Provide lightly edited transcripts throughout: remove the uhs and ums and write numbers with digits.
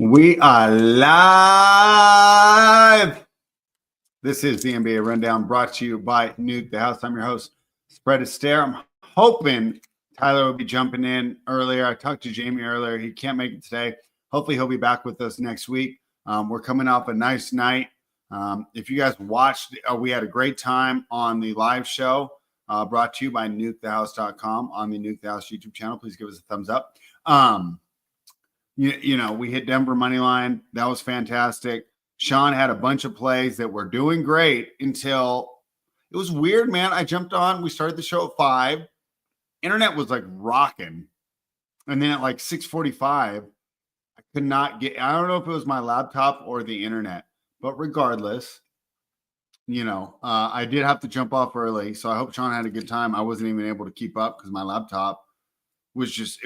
We are live. This is the NBA Rundown brought to you by Nuke the House. I'm your host, Astaire. I'm hoping Tyler will be jumping in earlier. I talked to Jayme earlier. He can't make it today. Hopefully he'll be back with us next week. We're coming off a nice night. If you guys watched, we had a great time on the live show brought to you by nukethehouse.com on the Nuke the House YouTube channel. Please give us a thumbs up. We hit Denver money line. That was fantastic. Sean had a bunch of plays that were doing great until it was weird, man. I jumped on. We started the show at 5. Internet was like rocking. And then at like 6:45, I could not get, I don't know if it was my laptop or the internet, but regardless, I did have to jump off early. So I hope Sean had a good time. I wasn't even able to keep up because my laptop was just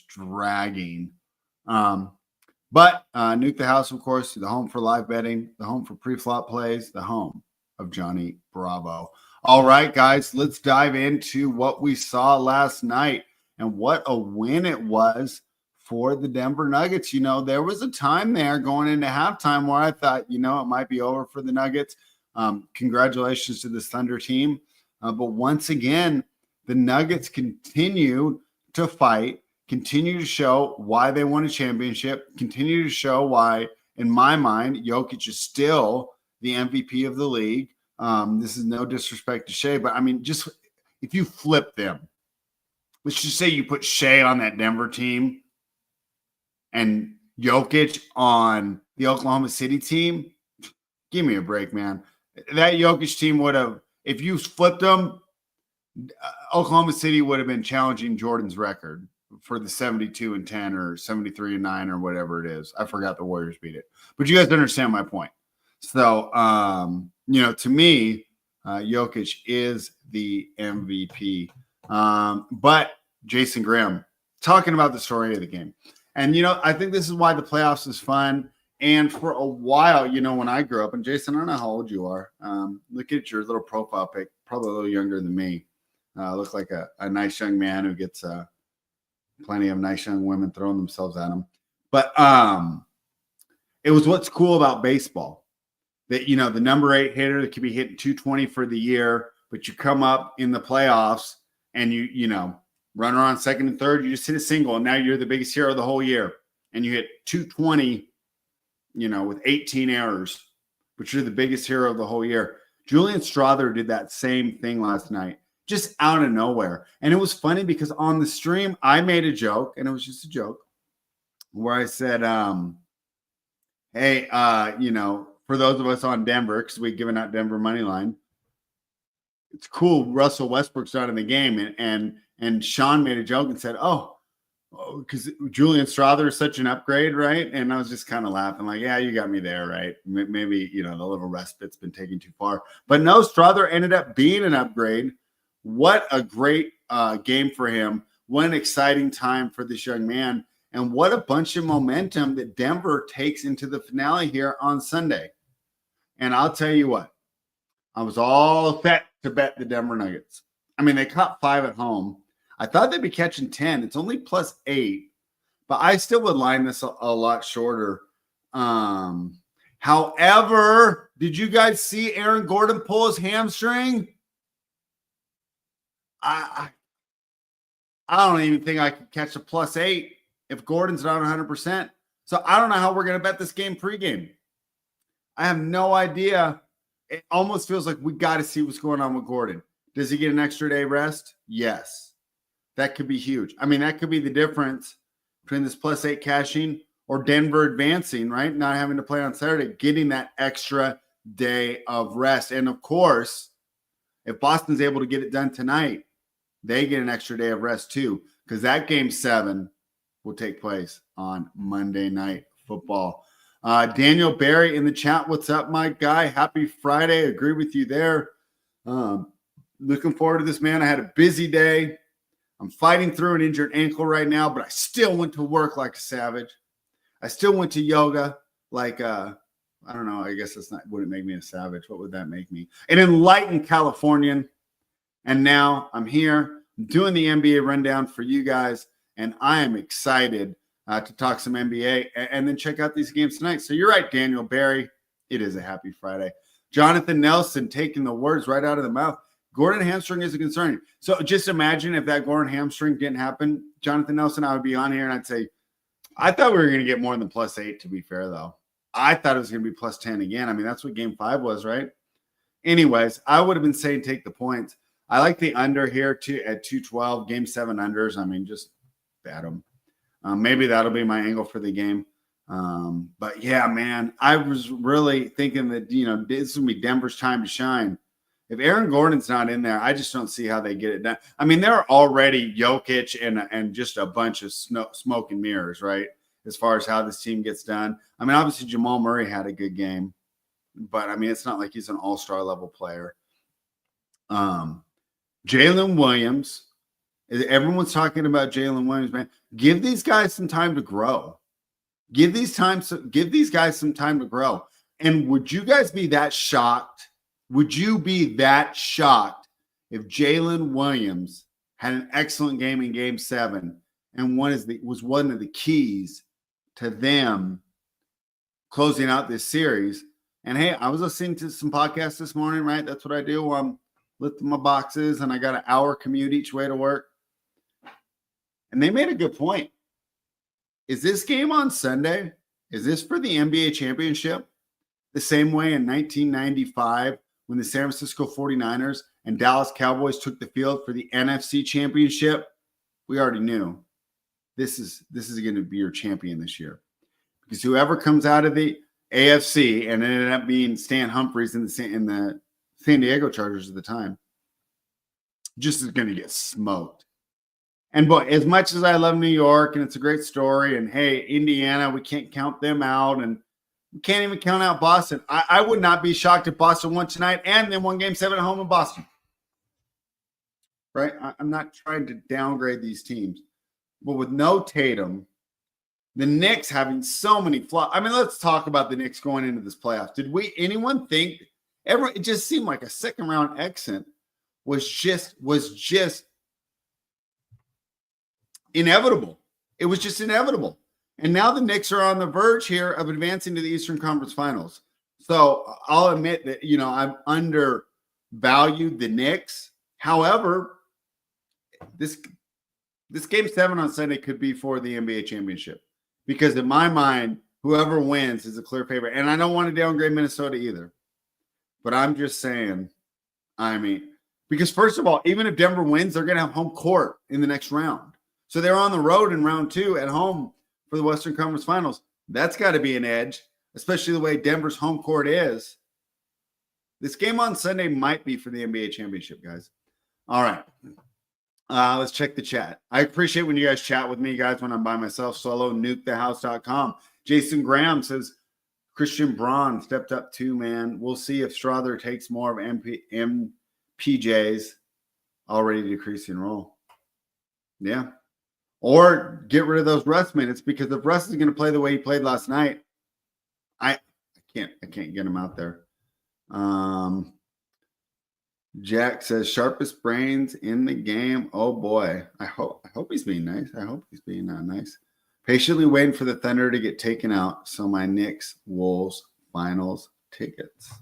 dragging. But Nuke the House, of course, the home for live betting, the home for pre-flop plays, the home of Johnny Bravo. All right, guys, let's dive into what we saw last night and what a win it was for the Denver Nuggets. There was a time there going into halftime where I thought, it might be over for the Nuggets. Congratulations to this Thunder team. But once again, the Nuggets continue to fight, continue to show why they won a championship, continue to show why, in my mind, Jokic is still the MVP of the league. This is no disrespect to Shea, but I mean, just if you flip them, let's just say you put Shea on that Denver team and Jokic on the Oklahoma City team, give me a break, man. That Jokic team would have, if you flipped them, Oklahoma City would have been challenging Jordan's record for the 72-10 or 73-9 or whatever it is. I forgot the Warriors beat it, but you guys understand my point. So, to me, Jokic is the MVP. But Jason Graham talking about the story of the game. And, I think this is why the playoffs is fun. And for a while, when I grew up, and Jason, I don't know how old you are. Look at your little profile pic, probably a little younger than me. Look like a nice young man who gets plenty of nice young women throwing themselves at him. But it was what's cool about baseball. That, the number 8 hitter that could be hitting 220 for the year, but you come up in the playoffs and you run around second and third, you just hit a single, and now you're the biggest hero of the whole year. And you hit 220, with 18 errors, but you're the biggest hero of the whole year. Julian Strother did that same thing last night, just out of nowhere. And it was funny because on the stream, I made a joke, and it was just a joke, where I said, hey, for those of us on Denver, because we've given out Denver money line, it's cool Russell Westbrook's not in the game. And Sean made a joke and said, because Julian Strother is such an upgrade, right? And I was just kind of laughing like, yeah, you got me there, right? Maybe, the little respite's been taken too far. But no, Strother ended up being an upgrade. What a great game for him. What an exciting time for this young man. And what a bunch of momentum that Denver takes into the finale here on Sunday. And I'll tell you what, I was all set to bet the Denver Nuggets. I mean, they caught 5 at home. I thought they'd be catching 10. It's only +8, but I still would line this a lot shorter. However, did you guys see Aaron Gordon pull his hamstring? I don't even think I could catch a +8 if Gordon's not 100%. So I don't know how we're going to bet this game pregame. I have no idea. It almost feels like we got to see what's going on with Gordon. Does he get an extra day rest? Yes. That could be huge. I mean, that could be the difference between this +8 cashing or Denver advancing, right? Not having to play on Saturday, getting that extra day of rest. And of course, if Boston's able to get it done tonight, they get an extra day of rest too, because that game 7 will take place on Monday Night Football. Daniel Barry in the chat. What's up, my guy? Happy Friday. Agree with you there. Looking forward to this, man. I had a busy day. I'm fighting through an injured ankle right now, but I still went to work like a savage. I still went to yoga like, I don't know. I guess that's not, wouldn't make me a savage. What would that make me? An enlightened Californian. And now I'm here doing the NBA rundown for you guys, and I am excited to talk some NBA and then check out these games tonight. So you're right, Daniel Barry. It is a happy Friday. Jonathan Nelson taking the words right out of the mouth. Gordon hamstring is a concern. So just imagine if that Gordon hamstring didn't happen, Jonathan Nelson, I would be on here and I'd say, I thought we were going to get more than +8, to be fair, though. I thought it was going to be +10 again. I mean, that's what game 5 was, right? Anyways, I would have been saying take the points. I like the under here at 212, game 7 unders. I mean, just bet them. Maybe that'll be my angle for the game. But yeah, man, I was really thinking that, this would be Denver's time to shine. If Aaron Gordon's not in there, I just don't see how they get it done. I mean, they're already Jokic and just a bunch of smoke and mirrors, right? As far as how this team gets done. I mean, obviously Jamal Murray had a good game, but I mean, it's not like he's an all-star level player. Jalen Williams, everyone's talking about Jalen Williams, man. Give these guys some time to grow. Give these guys some time to grow. And would you guys be that shocked? Would you be that shocked if Jalen Williams had an excellent game in game 7 and was one of the keys to them closing out this series? And hey, I was listening to some podcasts this morning, right? That's what I do. I'm lifting my boxes and I got an hour commute each way to work. And they made a good point. Is this game on Sunday? Is this for the NBA championship? The same way in 1995 when the San Francisco 49ers and Dallas Cowboys took the field for the NFC championship? We already knew this is going to be your champion this year. Because whoever comes out of the AFC, and it ended up being Stan Humphries in the San Diego Chargers at the time, just is going to get smoked. And boy, as much as I love New York and it's a great story, and hey, Indiana, we can't count them out, and we can't even count out Boston. I would not be shocked if Boston won tonight and then won game 7 at home in Boston. Right? I'm not trying to downgrade these teams. But with no Tatum, the Knicks having so many flaws. I mean, let's talk about the Knicks going into this playoff. Did anyone think it just seemed like a second round exit was just inevitable. It was just inevitable. And now the Knicks are on the verge here of advancing to the Eastern Conference Finals. So I'll admit that, I've undervalued the Knicks. However, this game 7 on Sunday could be for the NBA championship. Because in my mind, whoever wins is a clear favorite. And I don't want to downgrade Minnesota either. But I'm just saying, because first of all, even if Denver wins, they're going to have home court in the next round. So they're on the road in round 2 at home for the Western Conference Finals. That's got to be an edge, especially the way Denver's home court is. This game on Sunday might be for the NBA championship, guys. All right. Let's check the chat. I appreciate when you guys chat with me, guys, when I'm by myself. Solo, nukethehouse.com. Jason Graham says, Christian Braun stepped up too, man. We'll see if Strother takes more of MPJ's already decreasing role. Yeah. Or get rid of those rest minutes, because if Russ is going to play the way he played last night, I can't get him out there. Jack says sharpest brains in the game. Oh boy. I hope he's being nice. I hope he's being nice. Patiently waiting for the Thunder to get taken out. So my Knicks Wolves finals tickets.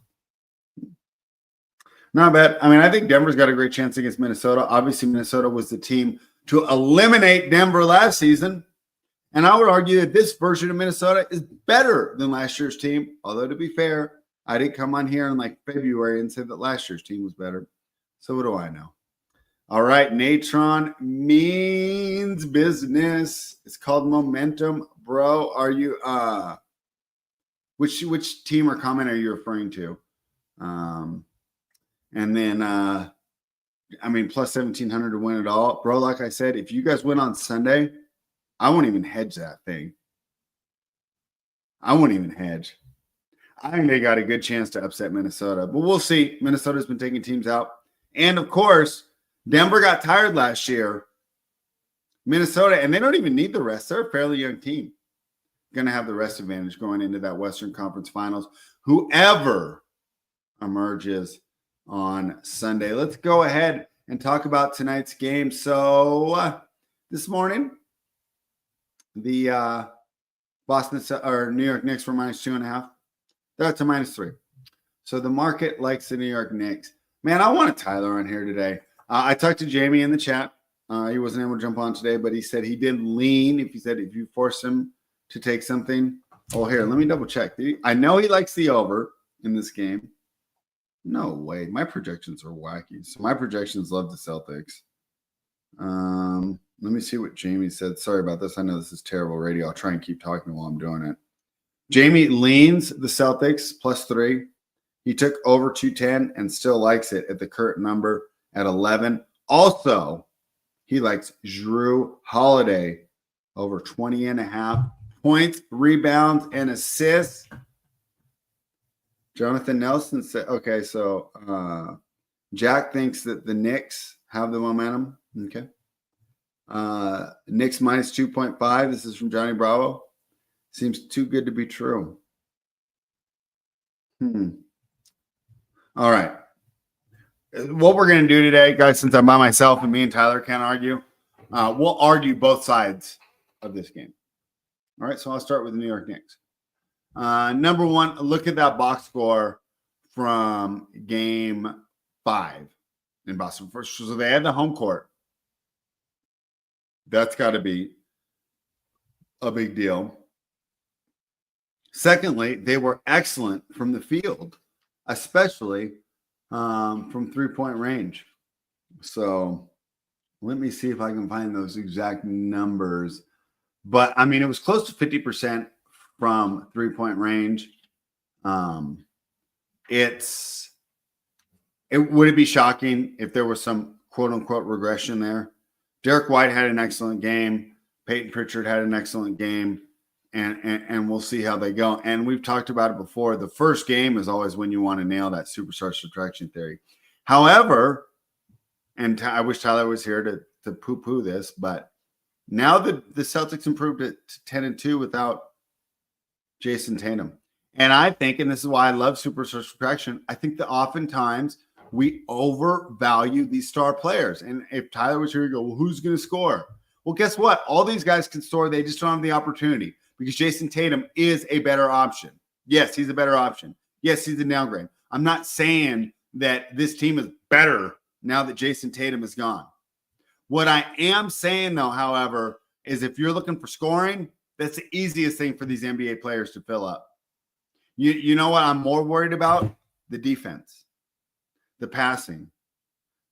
Not bad. I mean, I think Denver's got a great chance against Minnesota. Obviously, Minnesota was the team to eliminate Denver last season. And I would argue that this version of Minnesota is better than last year's team. Although, to be fair, I did come on here in February and said that last year's team was better. So what do I know? All right, Natron means business. It's called momentum, bro. Are you which team or comment are you referring to? And then plus 1,700 to win it all. Bro, like I said, if you guys win on Sunday, I won't even hedge that thing. I won't even hedge. I think they got a good chance to upset Minnesota. But we'll see. Minnesota's been taking teams out. And, of course, Denver got tired last year. Minnesota, and they don't even need the rest. They're a fairly young team. Going to have the rest advantage going into that Western Conference Finals. Whoever emerges on Sunday. Let's go ahead and talk about tonight's game. So this morning, the Boston or New York Knicks were -2.5. They're at to -3. So the market likes the New York Knicks. Man, I wanted Tyler on here today. I talked to Jayme in the chat. He wasn't able to jump on today, but he said he did lean. If you force him to take something. Oh, here, let me double check. I know he likes the over in this game. No way. My projections are wacky. So my projections love the Celtics. Let me see what Jayme said. Sorry about this. I know this is terrible radio. I'll try and keep talking while I'm doing it. Jayme leans the Celtics +3. He took over 210 and still likes it at the current number at 11. Also, he likes Jrue Holiday over 20.5 points, rebounds, and assists. Jonathan Nelson said, okay, so Jack thinks that the Knicks have the momentum. Okay. Knicks -2.5. This is from Johnny Bravo. Seems too good to be true. All right. What we're going to do today, guys, since I'm by myself and me and Tyler can't argue, we'll argue both sides of this game. All right, so I'll start with the New York Knicks. Number one, look at that box score from game 5 in Boston. First, so they had the home court. That's got to be a big deal. Secondly, they were excellent from the field, especially from three-point range. So let me see if I can find those exact numbers. But, I mean, it was close to 50% from three-point range. Would it be shocking if there was some quote-unquote regression there? Derek White had an excellent game. Peyton Pritchard had an excellent game. And we'll see how they go. And we've talked about it before. The first game is always when you want to nail that superstar subtraction theory. However, and I wish Tyler was here to poo-poo this, but now the Celtics improved it to 10-2 without Jason Tatum. And I think, and this is why I love superstar subtraction, I think that oftentimes we overvalue these star players. And if Tyler was here, he'd go, well, who's going to score? Well, guess what? All these guys can score. They just don't have the opportunity. Because Jason Tatum is a better option. Yes, he's a better option. Yes, he's a downgrade. I'm not saying that this team is better now that Jason Tatum is gone. What I am saying, though, however, is if you're looking for scoring, that's the easiest thing for these NBA players to fill up. You know what I'm more worried about? The defense, the passing,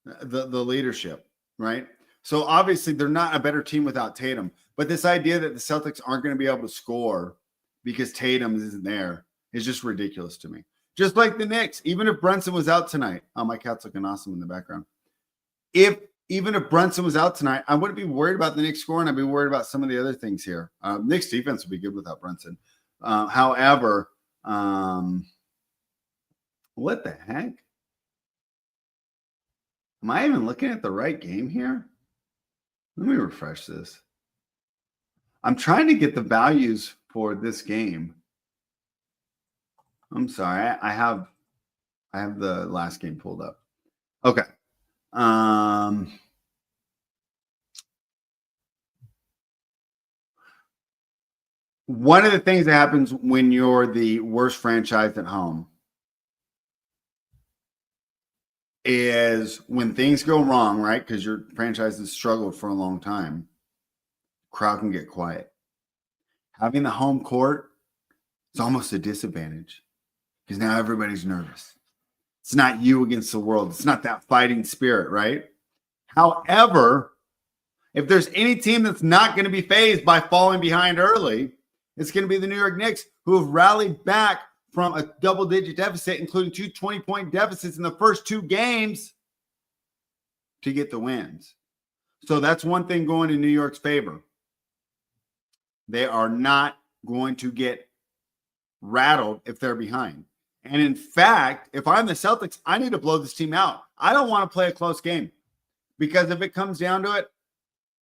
the leadership, right? So obviously they're not a better team without Tatum. But this idea that the Celtics aren't going to be able to score because Tatum isn't there is just ridiculous to me. Just like the Knicks, even if Brunson was out tonight. Oh, my cat's looking awesome in the background. Even if Brunson was out tonight, I wouldn't be worried about the Knicks scoring. I'd be worried about some of the other things here. Knicks defense would be good without Brunson. However, what the heck? Am I even looking at the right game here? Let me refresh this. I'm trying to get the values for this game. I'm sorry. I have the last game pulled up. Okay. One of the things that happens when you're the worst franchise at home is when things go wrong, right? Because your franchise has struggled for a long time. Crowd can get quiet. Having the home court is almost a disadvantage because now everybody's nervous. It's not you against the world. It's not that fighting spirit, right? However, if there's any team that's not going to be fazed by falling behind early, it's going to be the New York Knicks, who have rallied back from a double-digit deficit, including 2 20-point deficits in the first 2 games to get the wins. So that's one thing going in New York's favor. They are not going to get rattled if they're behind. And in fact, if I'm the Celtics, I need to blow this team out. I don't want to play a close game because if it comes down to it,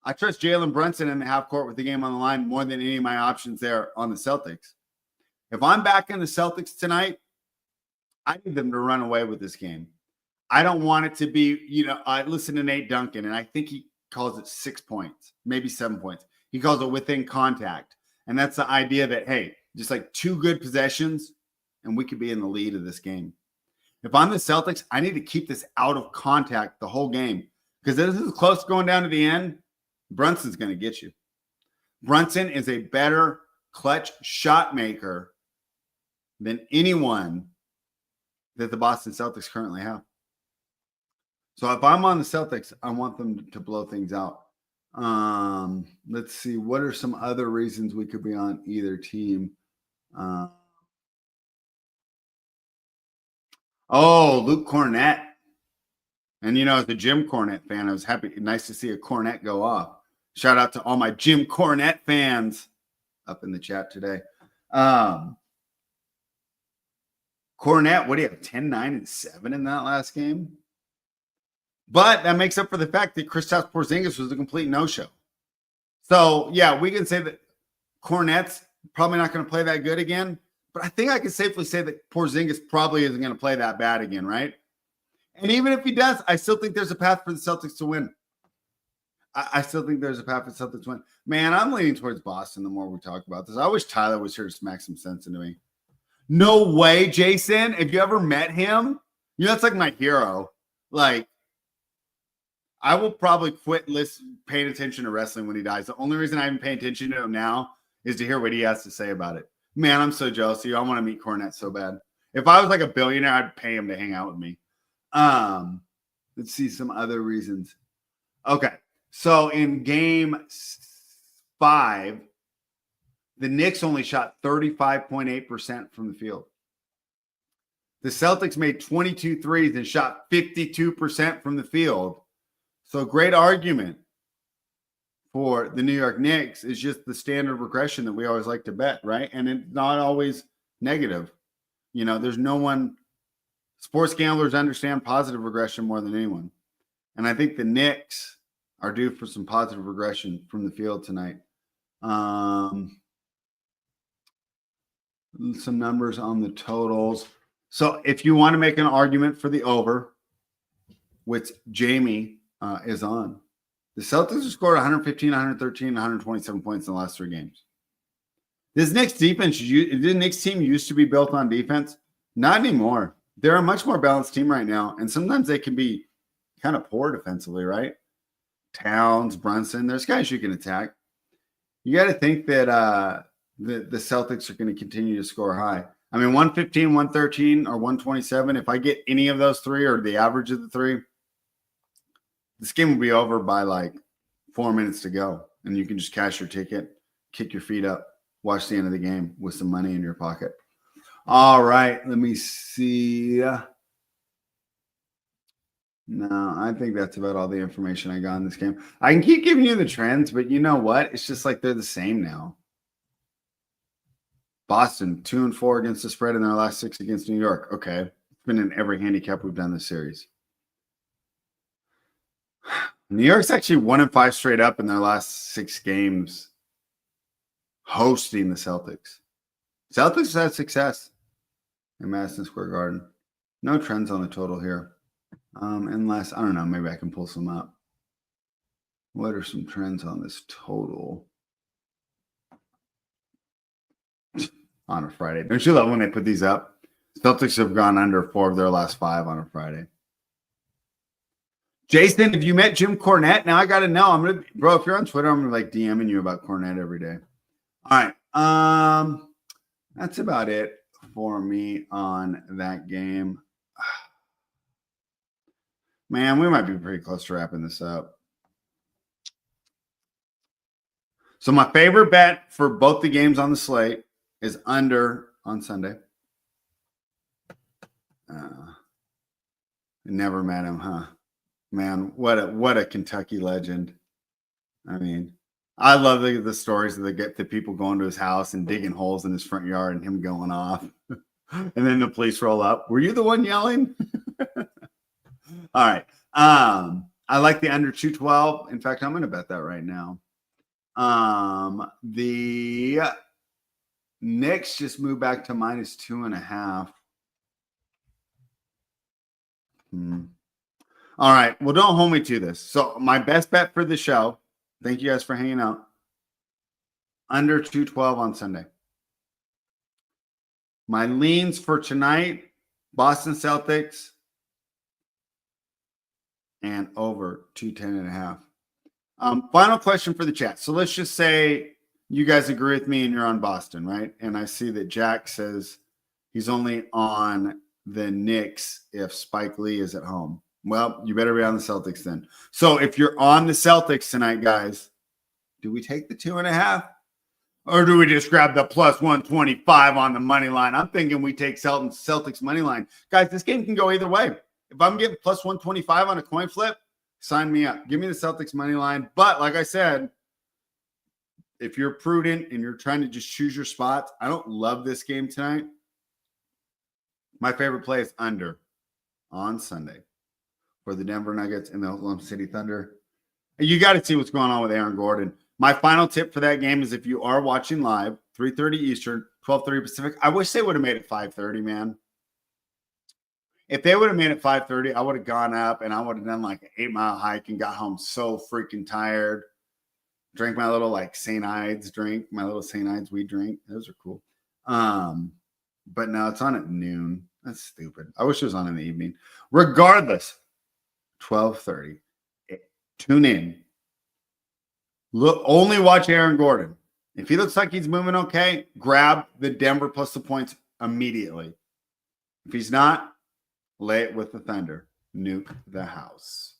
I trust Jalen Brunson in the half court with the game on the line more than any of my options there on the Celtics. If I'm back in the Celtics tonight, I need them to run away with this game. I don't want it to be, I listen to Nate Duncan, and I think he calls it 6 points, maybe 7 points. He calls it within contact. And that's the idea that, hey, just like 2 good possessions and we could be in the lead of this game. If I'm the Celtics, I need to keep this out of contact the whole game. Because this is close going down to the end, Brunson's going to get you. Brunson is a better clutch shot maker than anyone that the Boston Celtics currently have. So if I'm on the Celtics, I want them to blow things out. Let's see. What are some other reasons we could be on either team? Luke Cornett. And, as a Jim Cornette fan, I was nice to see a Cornette go off. Shout out to all my Jim Cornette fans up in the chat today. Cornette, what do you have? 10, 9, and 7 in that last game? But that makes up for the fact that Kristaps Porzingis was a complete no-show. So, yeah, we can say that Cornette's probably not going to play that good again. But I think I can safely say that Porzingis probably isn't going to play that bad again, right? And even if he does, I still think there's a path for the Celtics to win. I still think there's a path for the Celtics to win. Man, I'm leaning towards Boston the more we talk about this. I wish Tyler was here to smack some sense into me. No way, Jason. If you ever met him, that's like my hero. Like, I will probably quit paying attention to wrestling when he dies. The only reason I'm paying attention to him now is to hear what he has to say about it. Man, I'm so jealous of you. I want to meet Cornette so bad. If I was like a billionaire, I'd pay him to hang out with me. Let's see some other reasons. Okay. So in game 5, the Knicks only shot 35.8% from the field. The Celtics made 22 threes and shot 52% from the field. So great argument for the New York Knicks is just the standard regression that we always like to bet, right? And it's not always negative. There's no one. Sports gamblers understand positive regression more than anyone. And I think the Knicks are due for some positive regression from the field tonight. Some numbers on the totals. So if you want to make an argument for the over, which Jayme is on, the Celtics have scored 115, 113, 127 points in the last 3 games. This Knicks team used to be built on defense. Not anymore. They're a much more balanced team right now. And sometimes they can be kind of poor defensively, right? Towns, Brunson, there's guys you can attack. You got to think that the Celtics are going to continue to score high. I mean, 115, 113, or 127. If I get any of those 3 or the average of the 3, this game will be over by like 4 minutes to go. And you can just cash your ticket, kick your feet up, watch the end of the game with some money in your pocket. All right, let me see. No, I think that's about all the information I got in this game. I can keep giving you the trends, but you know what? It's just like they're the same now. Boston, 2-4 against the spread in their last 6 against New York. Okay. It's been in every handicap we've done this series. New York's actually 1-5 straight up in their last 6 games hosting the Celtics. Celtics have had success in Madison Square Garden. No trends on the total here. Unless, I don't know, maybe I can pull some up. What are some trends on this total on a Friday? Don't you love when they put these up? Celtics have gone under 4 of their last 5 on a Friday. Jason, if you met Jim Cornette, now I got to know. Bro, if you're on Twitter, I'm going to DMing you about Cornette every day. All right. That's about it for me on that game. Man, we might be pretty close to wrapping this up. So my favorite bet for both the games on the slate is under on Sunday. Never met him, huh? Man, what a Kentucky legend. I mean, I love the stories that they get the people going to his house and digging holes in his front yard and him going off. And then the police roll up. Were you the one yelling? All right. I like the under 212. In fact, I'm going to bet that right now. The Knicks just moved back to -2.5. All right. Well, don't hold me to this. So my best bet for the show, thank you guys for hanging out. Under 212 on Sunday. My leans for tonight, Boston Celtics and over 210.5. Final question for the chat. So let's just say you guys agree with me and you're on Boston, right? And I see that Jack says he's only on the Knicks if Spike Lee is at home. Well, you better be on the Celtics then. So if you're on the Celtics tonight, guys, do we take the 2.5? Or do we just grab the plus 125 on the money line? I'm thinking we take Celtics money line. Guys, this game can go either way. If I'm getting plus 125 on a coin flip, sign me up. Give me the Celtics money line. But like I said, if you're prudent and you're trying to just choose your spots, I don't love this game tonight. My favorite play is under on Sunday for the Denver Nuggets and the Oklahoma City Thunder. You got to see what's going on with Aaron Gordon. My final tip for that game is if you are watching live, 3:30 Eastern, 12:30 Pacific. I wish they would have made it 5:30, man. If they would have made it 5:30, I would have gone up and I would have done like an 8-mile hike and got home so freaking tired. Drank my little like St. Ides drink, my little St. Ides weed drink. Those are cool. But no, it's on at noon. That's stupid. I wish it was on in the evening. Regardless, 12:30. Tune in. Look, only watch Aaron Gordon. If he looks like he's moving okay, grab the Denver plus the points immediately. If he's not, lay it with the Thunder. Nuke the house.